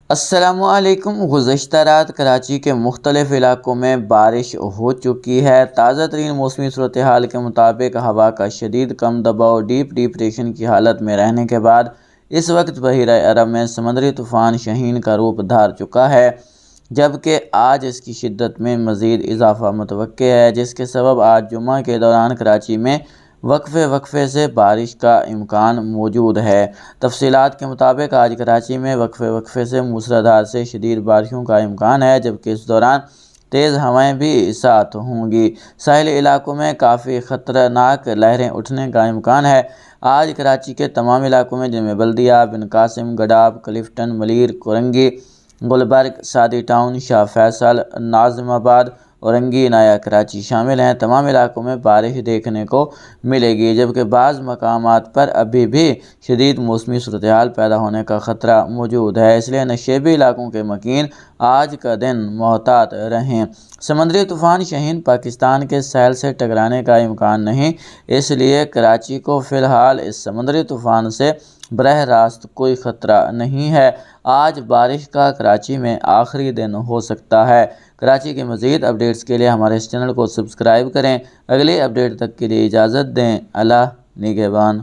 السلام علیکم۔ گزشتہ رات کراچی کے مختلف علاقوں میں بارش ہو چکی ہے۔ تازہ ترین موسمی صورتحال کے مطابق ہوا کا شدید کم دباؤ ڈیپ ڈپریشن کی حالت میں رہنے کے بعد اس وقت بحیرہ عرب میں سمندری طوفان شہین کا روپ دھار چکا ہے، جبکہ آج اس کی شدت میں مزید اضافہ متوقع ہے، جس کے سبب آج جمعہ کے دوران کراچی میں وقفے سے بارش کا امکان موجود ہے۔ تفصیلات کے مطابق آج کراچی میں وقفے سے موسلادھار سے شدید بارشوں کا امکان ہے، جبکہ اس دوران تیز ہوائیں بھی ساتھ ہوں گی۔ ساحلی علاقوں میں کافی خطرناک لہریں اٹھنے کا امکان ہے۔ آج کراچی کے تمام علاقوں میں جن میں بلدیہ، بن قاسم، گڈاب، کلفٹن، ملیر، کورنگی، گلبرگ، سعدی ٹاؤن، شاہ فیصل، ناظم آباد، اورنگی، نیا کراچی شامل ہیں، تمام علاقوں میں بارش دیکھنے کو ملے گی، جبکہ بعض مقامات پر ابھی بھی شدید موسمی صورتحال پیدا ہونے کا خطرہ موجود ہے، اس لیے نشیبی علاقوں کے مکین آج کا دن محتاط رہیں۔ سمندری طوفان شہین پاکستان کے ساحل سے ٹکرانے کا امکان نہیں، اس لیے کراچی کو فی الحال اس سمندری طوفان سے براہ راست کوئی خطرہ نہیں ہے۔ آج بارش کا کراچی میں آخری دن ہو سکتا ہے۔ کراچی کے مزید اپڈیٹس کے لیے ہمارے اس چینل کو سبسکرائب کریں۔ اگلی اپڈیٹ تک کے لیے اجازت دیں۔ اللہ نگہبان۔